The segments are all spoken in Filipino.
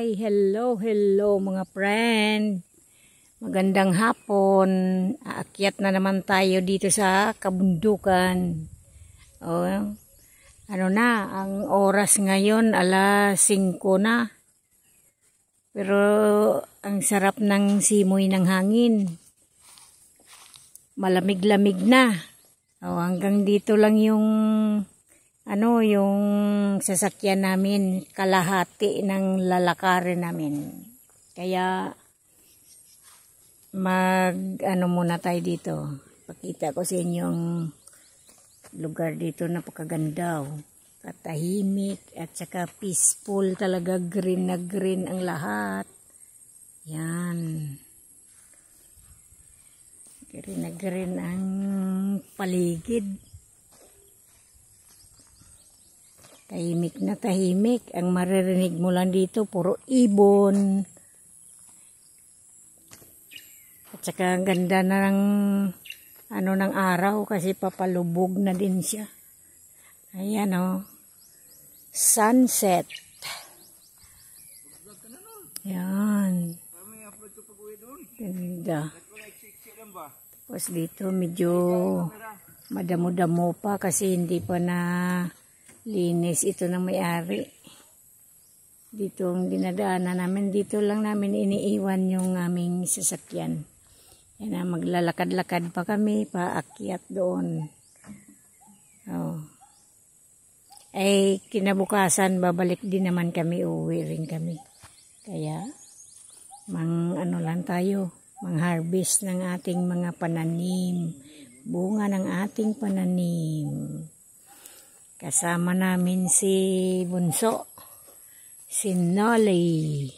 Hi! Hello mga friend! Magandang hapon. Aakyat na naman tayo dito sa kabundukan. Ano na, ang oras ngayon, 5:00 na. Pero ang sarap ng simoy ng hangin. Malamig-lamig na. Hanggang dito lang yung yung sasakyan namin, kalahati ng lalakarin namin. Kaya muna tayo dito. Pakita ko sa inyo yung lugar dito, napakaganda. Katahimik at saka peaceful talaga, green na green ang lahat. Yan. Green na green ang paligid. Tahimik na tahimik. Ang maririnig mo lang dito, puro ibon. At saka ang ganda na ng araw kasi papalubog na din siya. Ayan sunset. Yan. Ganda. Tapos dito medyo madamo-damo pa kasi hindi pa na linis ito ng may-ari. Dito ang dinadaanan namin. Dito lang namin iniiwan yung aming sasakyan. Yan, maglalakad-lakad pa kami, paakyat doon. Kinabukasan, babalik din naman kami, uwi rin kami. Kaya, lang tayo, mang-harvest ng ating mga pananim, bunga ng ating pananim. Kasama namin si Bunso, si Nolly.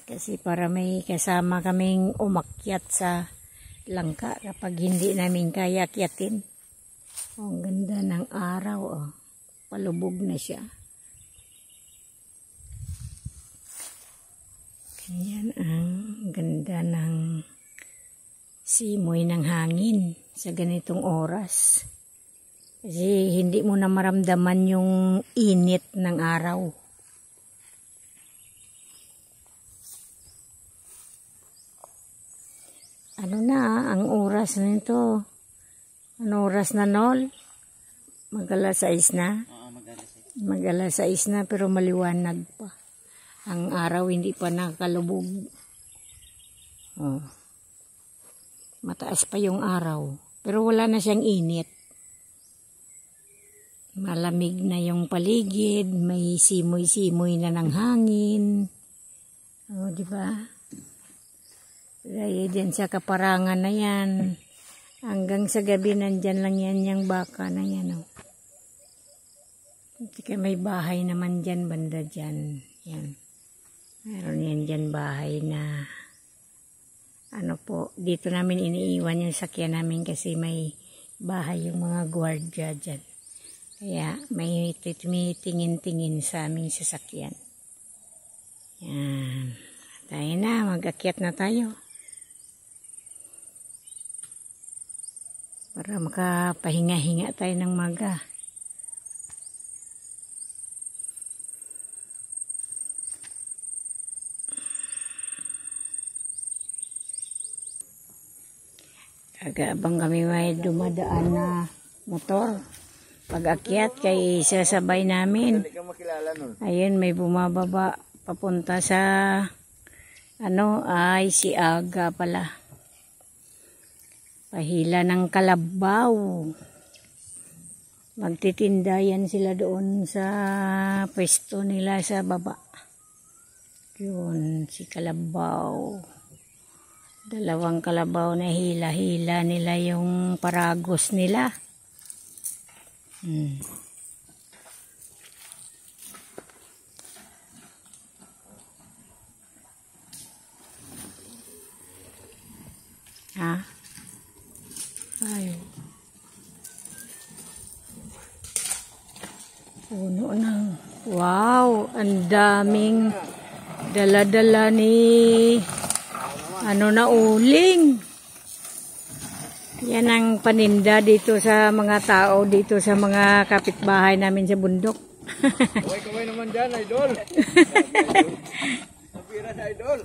Kasi para may kasama kaming umakyat sa langka kapag hindi namin kaya akyatin. Ang ganda ng araw. Palubog na siya. Ganyan ang ganda ng simoy ng hangin sa ganitong oras. Kasi hindi mo na maramdaman yung init ng araw. Ano na ang oras nito? Ano oras na, Nol? Mag-6 na? Mag-6 na pero maliwanag pa. Ang araw hindi pa nakalubog. Mataas pa yung araw. Pero wala na siyang init. Malamig na yung paligid. May simoy-simoy na ng hangin. Diba? Dahil dyan sa kaparangan na yan. Hanggang sa gabi nandyan lang yan yung baka na yan. Kaya may bahay naman dyan, banda dyan. Yan. Meron yan dyan bahay na dito namin iniiwan yung sakyan namin kasi may bahay yung mga gwardiya dyan. Kaya may tingin-tingin sa aming sasakyan. Yan. Tayo na, mag-akyat na tayo. Para makapahinga-hinga tayo ng maga. Abang kami may dumadaan na motor. Pag-akyat kay sasabay namin. Ayun, may bumababa papunta sa si Aga pala. Pahila ng kalabaw. Magtitinda yan sila doon sa pwesto nila sa baba. Yun, si kalabaw. 2 kalabaw na hila-hila nila yung paragos nila. Puno ng wow, ang daming dala-dala ni na uling. Yan ang paninda dito sa mga tao, dito sa mga kapitbahay namin sa bundok. Kaway-kaway naman dyan, idol. Napira na, idol.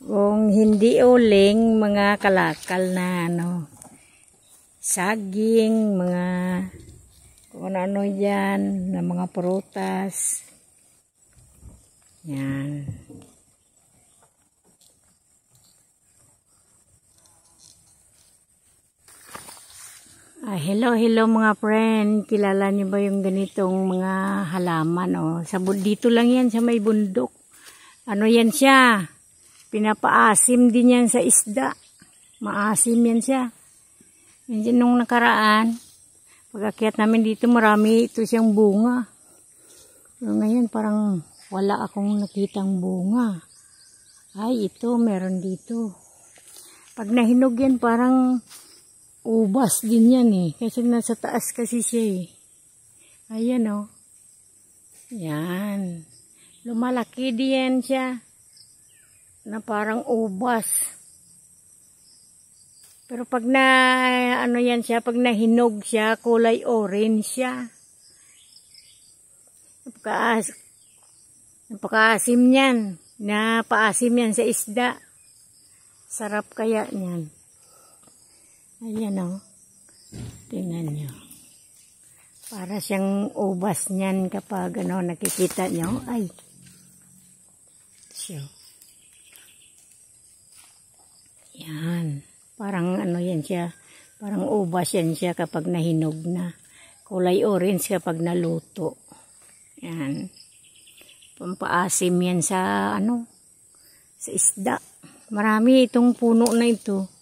Kung hindi uling, mga kalakal na ano, saging, mga kung ano yan, na mga prutas. Yan. Hello mga friend. Kilala niyo ba yung ganitong mga halaman? Oh? Dito lang yan sa may bundok. Ano yan siya? Pinapaasim din yan sa isda. Maasim yan siya. Yan nung nakaraan. Pag-akyat namin dito, marami ito siyang bunga. So, ngayon parang wala akong nakitang bunga. Ay, ito, meron dito. Pag nahinog yan, parang ubas din yan eh. Kasi nasa taas kasi siya eh. Ayan oh. Yan. Lumalaki din siya. Na parang ubas. Pero pag na, ano yan siya, pag nahinog siya, kulay orange siya. Napakaasim yan. Napaasim yan sa isda. Sarap kaya niyan. Ayan o. Tingnan nyo. Para siyang ubas niyan kapag ano, nakikita nyo. Ay. So. Yan. Parang ano yan siya. Parang ubas yan siya kapag nahinog na. Kulay orange kapag naluto. Yan. Pampaasim yan sa ano. Sa isda. Marami itong puno na ito.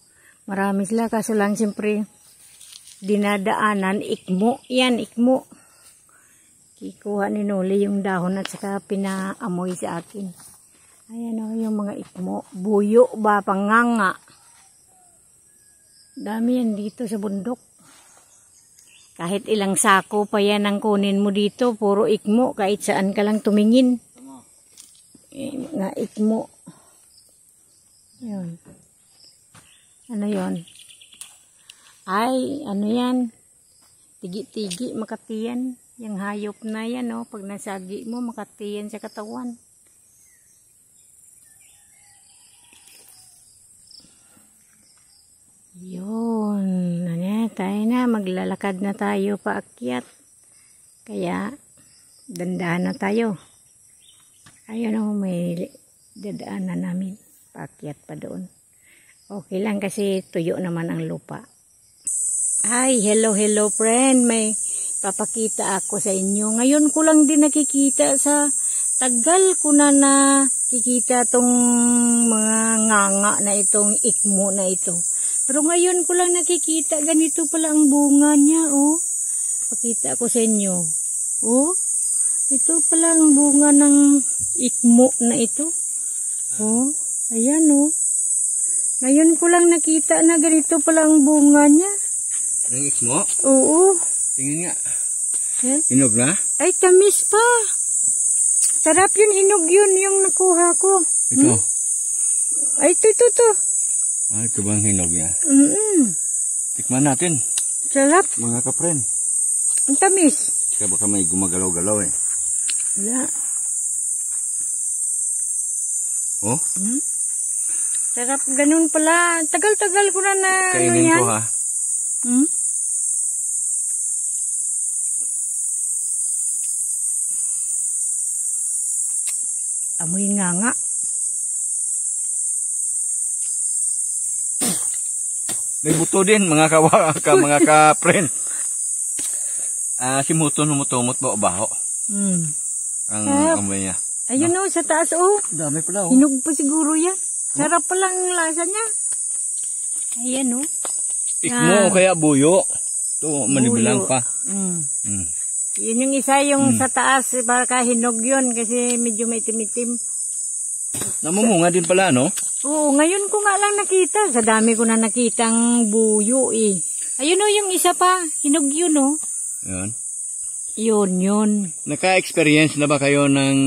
Marami sila, kaso lang siyempre dinadaanan, ikmo. Yan, ikmo. Kikuha ni Noli yung dahon at saka pinaamoy sa akin. Ayan o, yung mga ikmo. Buyo ba, panganga. Dami yan dito sa bundok. Kahit ilang sako pa yan ang kunin mo dito, puro ikmo. Kahit saan ka lang tumingin. Nga ikmo. Yun. Ano yon? Ay, ano yan? Tigi-tigi, makatiyan. Yung hayop na yan, oh. Pag nasagi mo, makatiyan sa katawan. Yun. Ano, tayo na. Maglalakad na tayo paakyat. Kaya, dandahan na tayo. Ayun, oh, may dadaanan namin. Paakyat pa doon. Okay lang kasi tuyo naman ang lupa. Ay, hello friend. May papakita ako sa inyo. Ngayon ko lang din nakikita sa tagal ko na nakikita tong mga nganga na itong ikmo na ito. Pero ngayon ko lang nakikita ganito pala ang bunga niya, oh. Pakita ko sa inyo. Oh, ito pala ang bunga ng ikmo na ito. Oh, ayan oh. Ngayon ko lang nakita na ganito pala ang bunga niya. Ng ikmo? Oo. Tingin nga. Eh? Hinog na? Ay, tamis pa. Sarap yun, hinog yun yung nakuha ko. Ito? Ay, ito. Ah, ito bang hinog niya? Tikman natin. Sarap. Mga kapren. Ang tamis. Kaya baka may gumagalaw-galaw eh. Wala. Oh? Sarap ganun pala. Tagal-tagal ko na kainin ano yan. Ko ha. Amoy nga. May buto din mga mga kapren. Si muto numutumot ba o baho? Ang amoy niya. Ayun no? Sa taas oh. Dami pala oh. Hinog pa siguro yan. Sarap pa lang lasa niya. Ayan o. Ikmo o kaya buyo. Ito, manibilang pa. Yun yung isa yung sa taas. Baka hinog yun kasi medyo may timitim. Namumunga din pala, no? Oo, ngayon ko nga lang nakita. Sa dami ko na nakitang buyo eh. Ayun o, yung isa pa. Hinog yun o. Yun. Naka-experience na ba kayo ng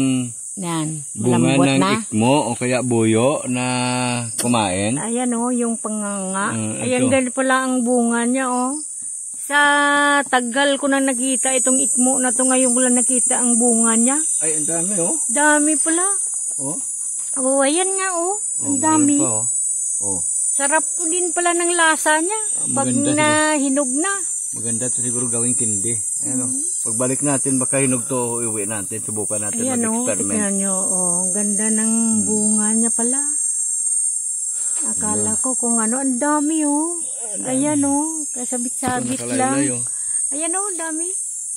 bunga ng ikmo o kaya buyo na kumain? Ayan o, yung panganga. Ayan ganun pala ang bunga niya o. Sa tagal ko na nakita itong ikmo na to, ngayon ko lang nakita ang bunga niya. Ay, ang dami oh. Dami pala. Oh. Oh, ayan nga oh. Ang dami. Pa, oh. Oh. Sarap po din pala ng lasa niya. Pag hinog na. Maganda to siguro gawing kindi. Ano? Pagbalik natin, baka hinog to, iuwi natin, subukan natin mag-experiment. Tignan nyo, oh, ganda ng bunga niya pala. Akala ko kung ano, ang dami oh. Ayan oh, kasabit-sabit lang. Oh. Ayan oh, dami.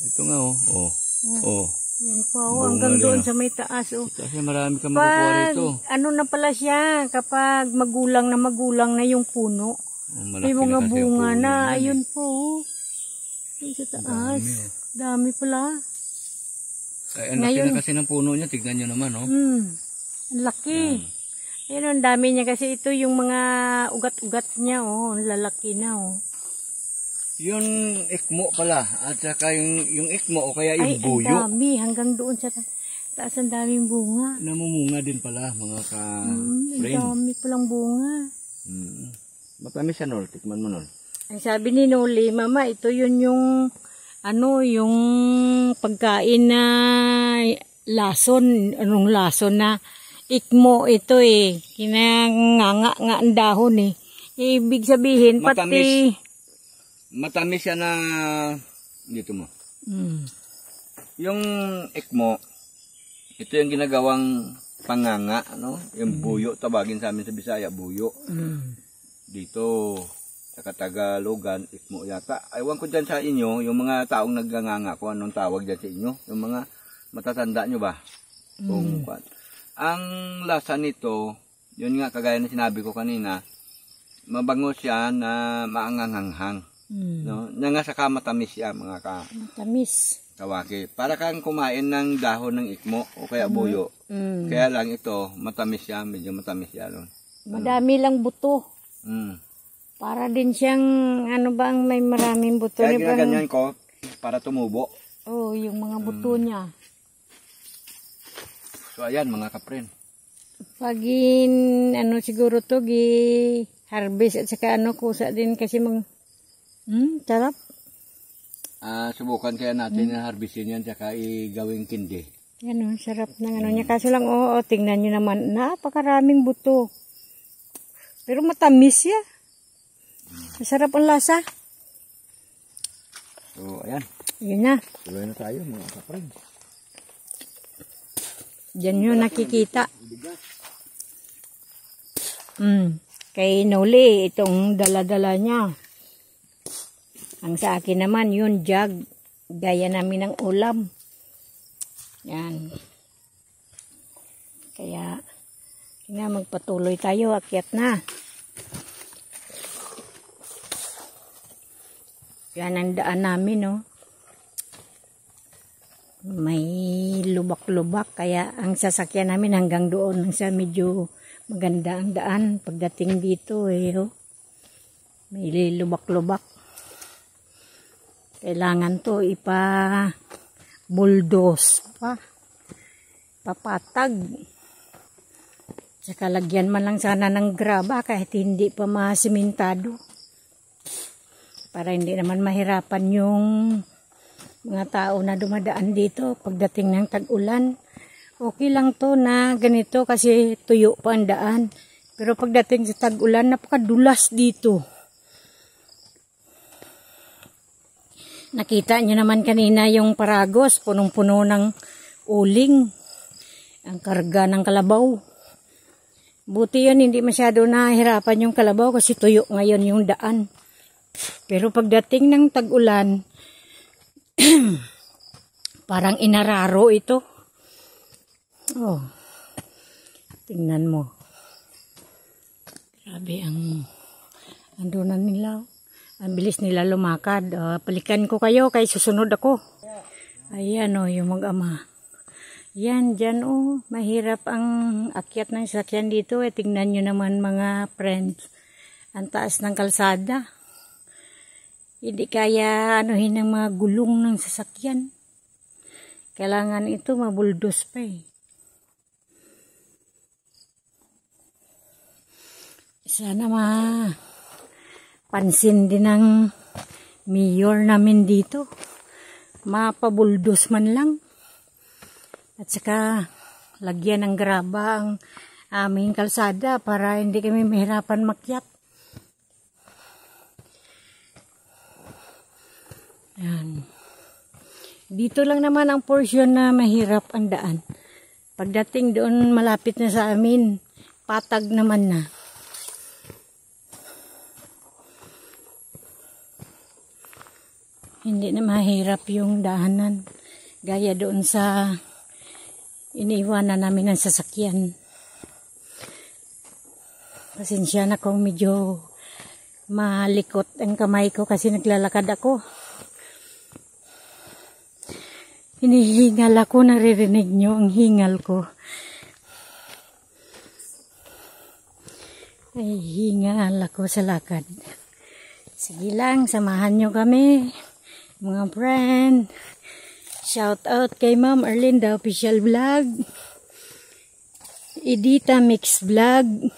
Ito nga oh. Oh. Oh. Yan po oh, hanggang doon sa may taas oh. Kasi marami kang makukuha rito. Ano na pala siya, kapag magulang na yung puno. May mga bunga na, ayun po oh. Sa taas. Dami pala. Ay, ang laki na kasi ng puno niya. Tignan nyo naman, oh. Ang laki. Ayun, ang dami niya kasi ito yung mga ugat-ugat niya, oh. Lalaki na, oh. Yung ikmo pala. At saka yung ikmo o kaya yung buyo. Ay, ang dami. Hanggang doon sa taas ang daming bunga. Namumunga din pala, mga ka-friend. Ang dami palang bunga. Matamis siya, Nol. Tikman mo, Nol. Ang sabi ni Noli, Mama, ito yun yung yung pagkain na lason, anong lason na ikmo ito eh. Kinanganga nga ang dahon eh. Ibig sabihin, pati... Matamis siya na... Dito mo. Yung ikmo, ito yung ginagawang panganga, ano? Yung buyo, tabagin sa amin sa Bisaya, buyo. Dito... sa Katagalogan, ikmo yata. Aywan ko dyan sa inyo, yung mga taong nagganganga ko, anong tawag dyan sa inyo? Yung mga matatanda nyo ba? Ang lasa nito, yun nga kagaya na sinabi ko kanina, mabango siya na maanganghang. No? Nga saka matamis siya, mga matamis. Kawaki. Para kang kumain ng dahon ng ikmo o kaya buyo. Kaya lang ito, matamis siya, medyo matamis siya. Madami lang buto. Para din siyang, ano ba ang may maraming buto? Kaya ginaganyan ko, para tumubo. Oh, yung mga buto niya. So, ayan mga kapren. Pagin, siguro to, harvest at saka kusa din kasi sarap. Subukan kaya natin na harvestin yan, saka gawing kindi. Yan sarap ng niya. Kaso lang, tingnan nyo naman, napakaraming buto. Pero matamis siya. Masarap ang lasa. So, ayan. Yun na. Tuloy na tayo mga kapren. Diyan yun nakikita. Kay Noli, itong dala-dala niya. Ang sa akin naman, yun, jug. Gaya namin ng ulam. Yan. Kaya, magpatuloy tayo. Akyat na. Yan ang daan namin, no. May lubak-lubak, kaya ang sasakyan namin hanggang doon, sa medyo maganda ang daan. Pagdating dito, may lubak-lubak. Kailangan to bulldoze papatag. Saka lagyan man lang sana ng graba kahit hindi pa masimentado. Para hindi naman mahirapan yung mga tao na dumadaan dito pagdating ng tag-ulan. Okay lang to na ganito kasi tuyo pa ang daan. Pero pagdating sa tag-ulan, napakadulas dito. Nakita nyo naman kanina yung Paragos, punong-puno ng uling. Ang karga ng kalabaw. Buti yun, hindi masyado nahihirapan yung kalabaw kasi tuyo ngayon yung daan. Pero pagdating ng tag-ulan, parang inararo ito. Oh, tingnan mo. Grabe ando na nila. Ang bilis nila lumakad. Palikan ko kayo kay susunod ako. Ayan yung mag-ama. Yan, dyan mahirap ang akyat ng sasakyan dito. Tingnan nyo naman mga friends. Ang taas ng kalsada. Hindi kaya ng mga gulong ng sasakyan. Kailangan ito mabuldos pa Sana pansin din ng mayor namin dito. Mapabuldos man lang. At saka lagyan ng graba ang aming kalsada para hindi kami mahirapan makyat. Yan. Dito lang naman ang portion na mahirap ang daan. Pagdating doon malapit na sa amin, patag naman na. Hindi na mahirap yung daanan. Gaya doon sa iniiwanan namin ng sasakyan. Pasensya na kung medyo malikot ang kamay ko kasi naglalakad ako. Hinihingal ako, naririnig nyo ang hingal ko. Ay, hingal ako sa lakad. Sige lang, samahan nyo kami, mga friend. Shout out kay Ma'am Erlinda Official Vlog, Edita Mix Vlog,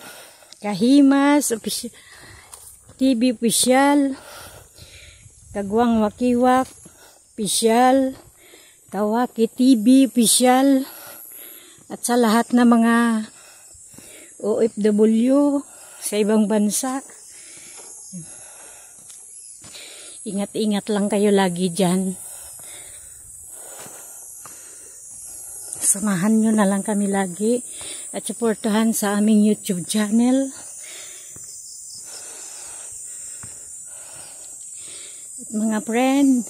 Kahimas TV Official, Kagwang Wakiwak Official, Kawaki TV Official, at sa lahat na mga OFW sa ibang bansa. Ingat-ingat lang kayo lagi dyan. Samahan nyo na lang kami lagi at suportahan sa aming YouTube channel. At mga friend,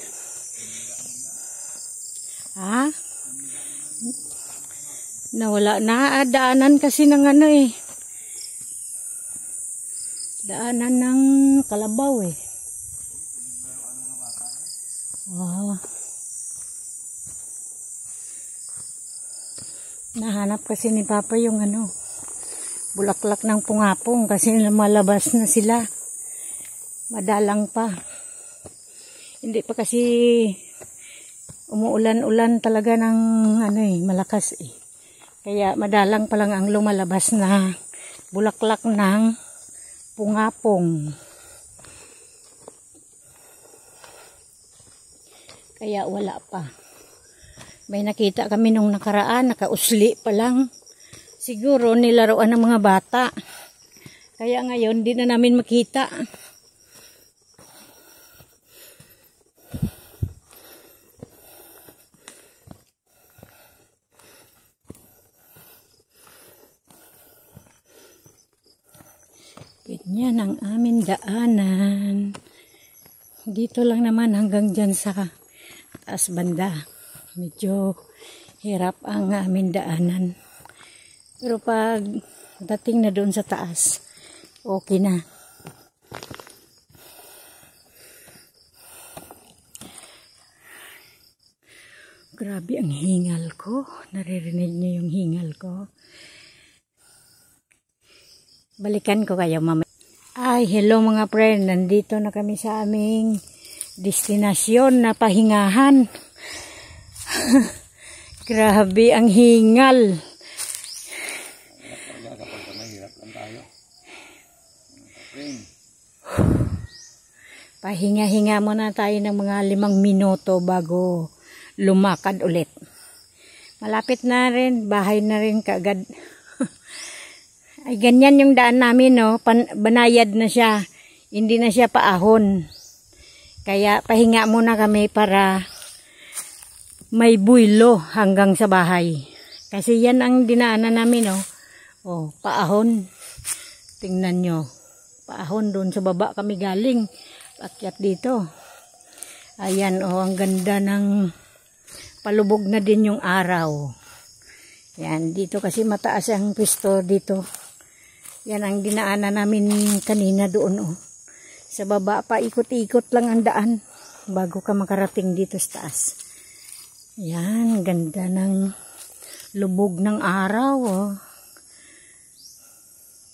nawala na, daanan kasi ng ano eh. Daanan ng Kalabaw eh. Wow. Nahanap kasi ni Papa yung ano, bulaklak ng pungapong kasi malabas na sila. Madalang pa. Hindi pa kasi umuulan-ulan talaga ng ano eh, malakas eh. Kaya madalang pa lang ang lumalabas na bulaklak ng pungapong. Kaya wala pa. May nakita kami nung nakaraan, nakausli pa lang. Siguro nilaruan ng mga bata. Kaya ngayon di na namin makita. Ganyan ang aming daanan. Dito lang naman hanggang dyan sa taas banda. Medyo hirap ang aming daanan. Pero pag dating na doon sa taas, okay na. Grabe ang hingal ko. Naririnig niyo yung hingal ko. Balikan ko kayo mamaya. Ay, hello mga friend. Nandito na kami sa aming destinasyon na pahingahan. Grabe ang hingal. Pahinga-hinga muna tayo ng mga 5 minuto bago lumakad ulit. Malapit na rin. Bahay na rin kaagad. Ay, ganyan yung daan namin, no? Banayad na siya. Hindi na siya paahon. Kaya pahinga muna kami para may buwilo hanggang sa bahay. Kasi yan ang dinaanan namin, no? Oh, paahon. Tingnan nyo. Paahon doon sa baba kami galing. Akyat dito. Ayan, oh, ang ganda ng palubog na din yung araw. Yan, dito kasi mataas ang pwesto dito. Yan ang dinaanan namin kanina doon, oh. Sa baba pa, ikot-ikot lang ang daan bago ka makarating dito sa taas. Yan, ganda ng lubog ng araw, oh.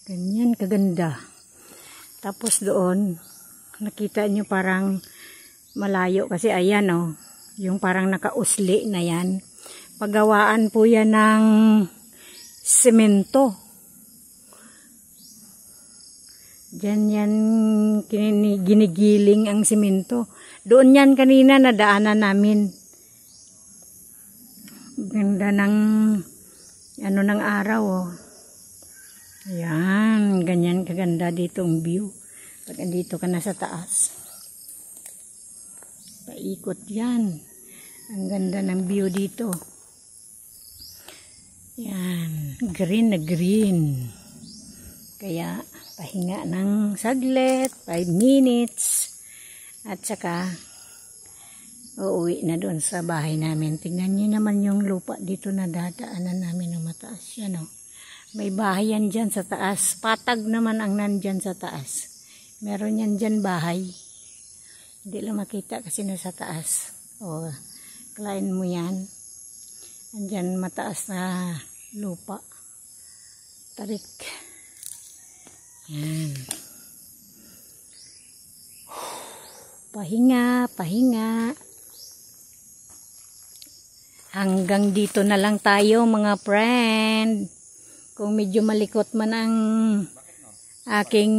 Ganyan kaganda. Tapos doon, nakita nyo parang malayo kasi ayan, oh. Yung parang nakausli na yan. Paggawaan po yan ng semento. Diyan yan ginigiling ang simento. Doon yan kanina nadaanan namin. Ganda ng ano ng araw oh. Ayan, ganyan kaganda dito ang view. Pag andito ka na sa taas. Paikot yan. Ang ganda ng view dito. Yan, green na green. Kaya pahinga ng saglit, 5 minutes. At saka uuwi na doon sa bahay namin. Tingnan niyo naman yung lupa dito na dadaanan namin ng mataas. Yan o. May bahay yan dyan sa taas. Patag naman ang nandyan sa taas. Meron yan dyan bahay. Hindi lang makita kasi nasa taas. O, klain mo yan. Andyan mataas na lupa. Tarik. Yan. Pahinga, pahinga. Hanggang dito na lang tayo mga friend. Kung medyo malikot man ang aking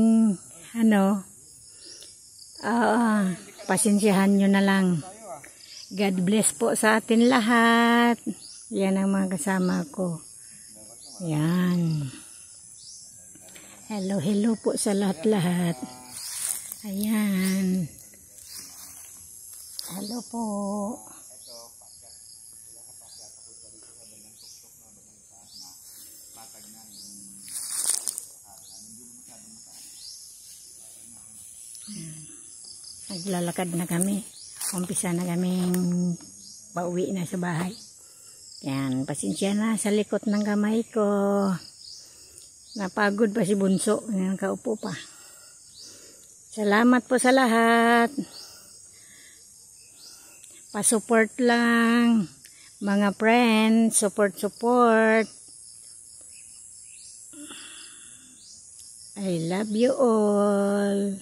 pasensyahan nyo na lang. God bless po sa atin lahat. Yan ang mga kasama ko. Yan. Hello, hello po sa lahat-lahat. Ayan. Hello po. Naglalakad na kami. Umpisa na kaming pauwi na sa bahay. Yan, pasensya na sa likot ng kamay ko. Napagod pa si Bunso. Yan, kaupo pa. Salamat po sa lahat. Pa-support lang. Mga friends, support. I love you all.